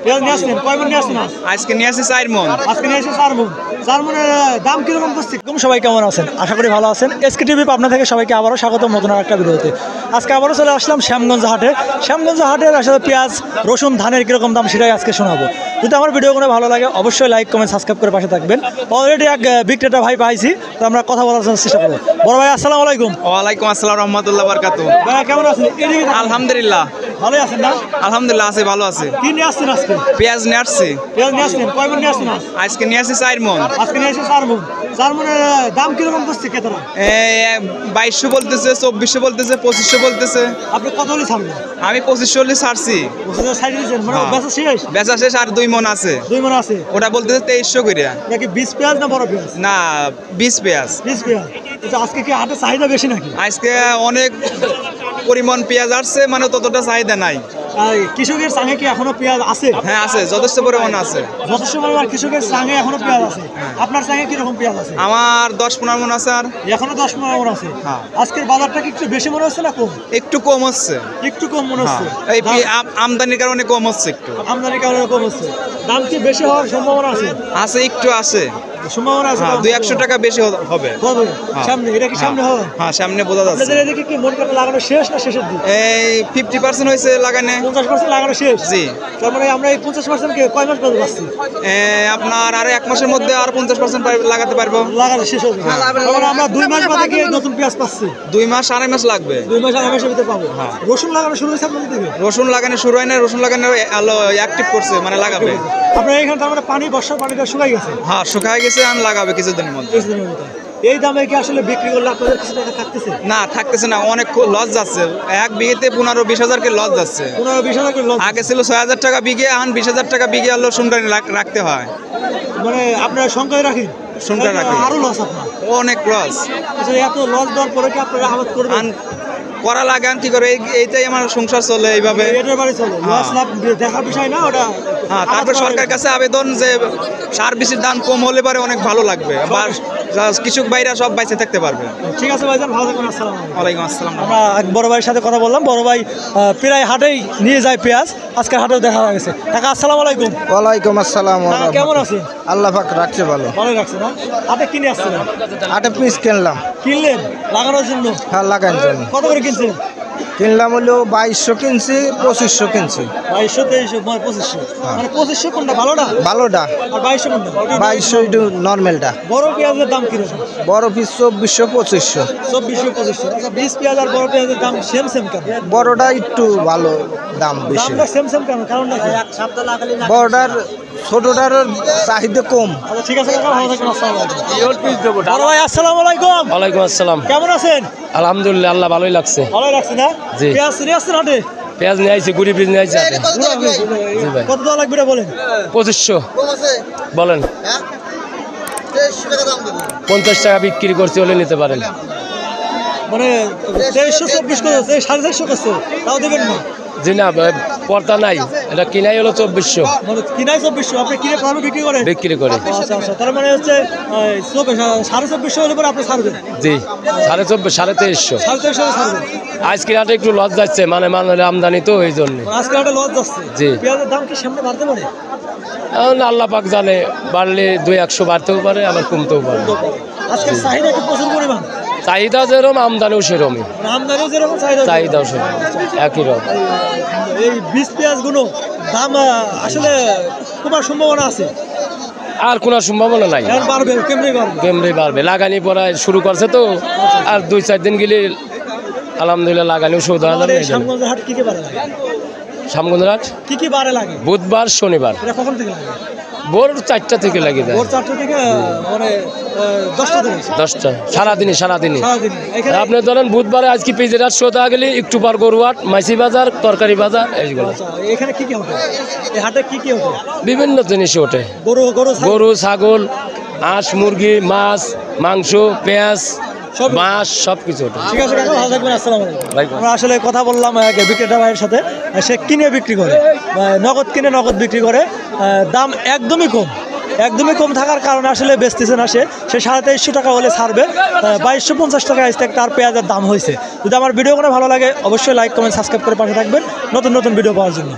পেঁয়াজ নিয়ে আসছেন কয় মণ নিয়ে আসছেন? আজকে নিয়ে আসি 4 মণ। আজকে নিয়ে এসে 4 মণ। 4 মণের দাম কিরকম করছে? সবাই কেমন আছেন? আশা করি ভালো আছেন। এসকে টিভি পাবনা থেকে সবাইকে আবারও স্বাগত নতুন একটা ভিডিওতে। আজকে আবারও চলে আসলাম শ্যামগঞ্জ হাটে। শ্যামগঞ্জ হাটের আসলে পেঁয়াজ রসুন ধানের কিরকম দাম সেটাই আজকে শোনাবো। যদি আমার ভিডিওগুলো ভালো লাগে অবশ্যই লাইক কমেন্ট সাবস্ক্রাইব করে পাশে থাকবেন। অলরেডি এক বিক্রেতা ভাই পাইছি, তো আমরা কথা বলার জন্য চেষ্টা করবো। বড় ভাই আসসালামু আলাইকুম। ওয়ালাইকুম আসসালাম রহমতুল্লাহ বারাকাতুহু। ভাই কেমন আছেন? আলহামদুলিল্লাহ ভালোই আছেন না? আলহামদুলিল্লাহ আছে, ভালো আছে। কি নিয়ে আসছেন আজকে? পেঁয়াজ নিয়ে আসছি। পেঁয়াজ নিয়ে আসছেন কয় মণ নিয়ে আসছেন? আজকে নিয়ে আসি 4 মণ। আজকে নিয়ে এসে 4 মণ। 4 মণের দাম কিরকম করছে ক্রেতারা? 2200 বলতেছে, 2400 বলতেছে, 2500 বলতেছে। আপনি কত হলে ছাড়বেন? আমি 2500 ছাড়ছি। 25,000 ছাড় দিয়েছেন মানে বেচা শেষ? বেচা শেষ, আর 2 মণ আছে। 2 মণ আছে। ওটা বলতেছে 2300 করে। এটা কি 20 পেঁয়াজ না বড় পেঁয়াজ? না, 20 পেঁয়াজ। 20 পেঁয়াজ। আচ্ছা, আজকে কি হাটে চাহিদা বেশি নাকি? আজকে অনেক পরিমাণ পেঁয়াজ আসছে, মানে ততটা চাহিদা নাই। আর কৃষকের সঙ্গে কি এখনো পেঁয়াজ আছে? হ্যাঁ আছে, যথেষ্ট পরিমাণ আছে। যথেষ্ট পরিমাণ কৃষকের সঙ্গে এখনো পেঁয়াজ আছে। আপনার সঙ্গে কিরকম পেঁয়াজ আছে? আমার 10-15 মণ আছে। আর এখনো 10-15 মণ আছে। হ্যাঁ। আজকের বাজারটা কি একটু বেশি মনে হচ্ছে না কম? একটু কম হচ্ছে। একটু কম মনে হচ্ছে। এই আমদানির কারণে কম হচ্ছে একটু। আমদানির কারণে কম হচ্ছে। দাম কি বেশি হওয়ার সম্ভাবনা আছে? আছে, একটু আছে। সম্ভাবনা আছে। হ্যাঁ, 200-100 টাকা বেশি হবে। হবে হ্যাঁ। সামনে? এটা কি সামনে হবে? হ্যাঁ, সামনে বোঝা যাচ্ছে। আপনাদের এদিকে কি মন কাটা লাগানো শেষ না শেষের দিকে? এই 50% হয়েছে লাগানে। 50% লাগানো শেষ। জি। তার মানে আমরা এই 50% কে কয় মাস পরে পাচ্ছি? আপনার আর 1 মাসের মধ্যে আর 50% লাগাতে পারবো। লাগানো শেষ হবে। তারপরে আমরা 2 মাস বাদে গিয়ে নতুন পেঁয়াজ পাচ্ছি। 2 মাস 2.5 মাস লাগবে। 2 মাস 2.5 মাসের ভিতরে পাবো। হ্যাঁ। রসুন লাগানো শুরু হয়েছে আপনাদের দিকে? রসুন লাগানো শুরু হয় না, রসুন লাগানো অ্যাক্টিভ করছে, মানে লাগাবে। আপনার এখানে তার মানে পানি বর্ষার পানিটা শুকাই গেছে? হ্যাঁ, শুকায় গেছে, আর লাগাবে কিছুদিনের মধ্যে। কিছুদিনের ভিতরে। এই দামে কি আসলে বিক্রি করলে আপনাদের কিছু টাকা থাকতেছে? না, থাকতেছে না, অনেক লস যাচ্ছে। 1 বিঘেতে 15-20 হাজার কে লস যাচ্ছে। 15-20 হাজার করে লস। আগে ছিল 6,000 টাকা বিঘে, এখন 20,000 টাকা বিঘে আর রসুন রাখতে হয়। মানে আপনারা সংখ্যায় রাখেন? সংখ্যায় রাখি। আরো লস আপনার? অনেক লস। আচ্ছা, এত লস দেওয়ার পরে কি আপনারা আবাদ করবেন? করা লাগে, কি করে এইটাই আমার সংসার চলে এইভাবে। এটার বাড়ি চলে। লস লাভ দেখার বিষয় না ওটা। হ্যাঁ, তারপর সরকার কাছে আবেদন যে সার বেশির দাম কম হলে পারে অনেক ভালো লাগবে, বা কৃষক ভাইরা সব বাইচে থাকতে পারবে। ঠিক আছে ভাইজান, ভালো থাকবেন। আসসালামু আলাইকুম। ওয়ালাইকুম আসসালাম। আমরা এক বড় ভাইয়ের সাথে কথা বললাম। বড় ভাই প্রায় হাটেই নিয়ে যায় পেঁয়াজ, আজকের হাটেও দেখা হয়ে গেছে। কাকা আসসালামু আলাইকুম। ওয়ালাইকুম আসসালাম। কেমন আছেন? আল্লাহ পাক রাখছে ভালো। ভালো রাখছে না? হাটে কিনে আসছিলেন? 8 পিস কিনলাম। কিনলেন লাগানোর জন্য? হ্যাঁ, লাগানোর জন্য। কত করে কিনছেন? কিনলাম হলো 2200 কিনছি, 2500 কিনছি। 2200, 2300, 2500। মানে 2500 কোনটা ভালোটা? ভালোটা। আর 2200 কোনটা? 2200 একটু নর্মালটা। বড় পেঁয়াজের দাম কিরকম? বড় পিস 2400, 2500। 2400, 2500। আচ্ছা, 20 পেঁয়াজ আর বড় পেঁয়াজের দাম সেম সেম কেন? বড়টা একটু ভালো দাম বেশি। দামটা সেম সেম কেন? কারণটা কি? বড়টার ছোটটার চাহিদা কম। আচ্ছা, ঠিক আছে কাকা, ভালো থাকবেন। আসসালামু আলাইকুম। বড় ভাই আসসালামু আলাইকুম। ওয়ালাইকুম আসসালাম। কেমন আছেন? আলহামদুলিল্লাহ, আল্লাহ ভালোই লাগছে। ভালো লাগছে না? জি। পেঁয়াজ নিয়ে আসছেন হাটে? পেঁয়াজ নিয়ে আইছি, গুড়ি পিস নিয়ে আইছি হাতে। জি ভাই। কত দেওয়া লাগবে এটা বলেন? 2500 বলেন। 50 টাকা বিক্রি করছি, হলে নিতে পারেন। মানে 2300, 24 করে 450 করছে, তাও দেবেন না? জি না, পর্দা নাই, এটা কিনাই হলো 2400। মানে কিনাই 2400, আপনি কিনে তাহলে বিক্রি করেন? বিক্রি করে। আচ্ছা আচ্ছা, তার মানে হচ্ছে 2450 হলে পরে আপনি ছাড়বেন? জি, 2450, 2350। 2350 ছাড়বেন। আজকে হাটে একটু লস যাচ্ছে, মানে আমদানি তো এই জন্য। আজকে একটা লস যাচ্ছে। জি। পেঁয়াজের দাম কি সামনে বাড়তে পারে? এখন আল্লাহ পাক জানে, বাড়লে 200 বাড়তেও পারে, আবার কমতেও পারে। আজকে চাহিদা কি প্রচুর পরিমাণ? চাহিদা যেরকম, আমদানিও সেরকমই। আমদানিও যেরকম, চাহিদাও সেরকম, একই রকম। এই 20 পেঁয়াজগুলো দাম আসলে কমার সম্ভাবনা আছে? আর কোনো সম্ভাবনা নাই। এখন বাড়বে, কেমনি বাড়বে? কেমনি বাড়বে, লাগানি পড়া শুরু করছে তো, আর 2-4 দিন গেলে আলহামদুলিল্লাহ লাগানিও সৌদা যাবে। শ্যামগঞ্জের হাট কি কি বারে লাগে? শ্যামগঞ্জ হাট কি কি বারে লাগে? বুধবার, শনিবার। এটা কখন থেকে লাগে? ভোর 4টা থেকে লাগে যায়। ভোর 4টা থেকে মানে 10টা থেকে? 10টা, সারাদিনই। সারাদিন এখানে? আপনি ধরেন বুধবারে আজকে পেঁয়াজের হাট সৌদা গেলে একটু পর গরু হাট, মাইসি বাজার, তরকারি বাজার, এইগুলো। আচ্ছা, এখানে কি কি ওঠে? এই হাটে কি কি ওঠে? বিভিন্ন জিনিস ওঠে। গরু, ছাগল, হাঁস, মুরগি, মাছ, মাংস, পেঁয়াজ, মাছ, সব কিছু ওঠে। ঠিক আছে কাকা, ভালো থাকবেন। আসসালামু আলাইকুম। ওয়ালাইকুম। আমরা আসলে কথা বললাম বিক্রেতা ভাইয়ের সাথে। সে কিনে বিক্রি করে, নগদ কিনে নগদ বিক্রি করে। দাম একদমই কম, একদমই কম থাকার কারণে আসলে বেচতেছে না। সে 2350 টাকা হলে ছাড়বে। 2250 টাকা আজ থেকে তার পেঁয়াজের দাম হয়েছে। যদি আমার ভিডিও কোনো ভালো লাগে অবশ্যই লাইক কমেন্ট সাবস্ক্রাইব করে পাশে থাকবেন নতুন নতুন ভিডিও পাওয়ার জন্য।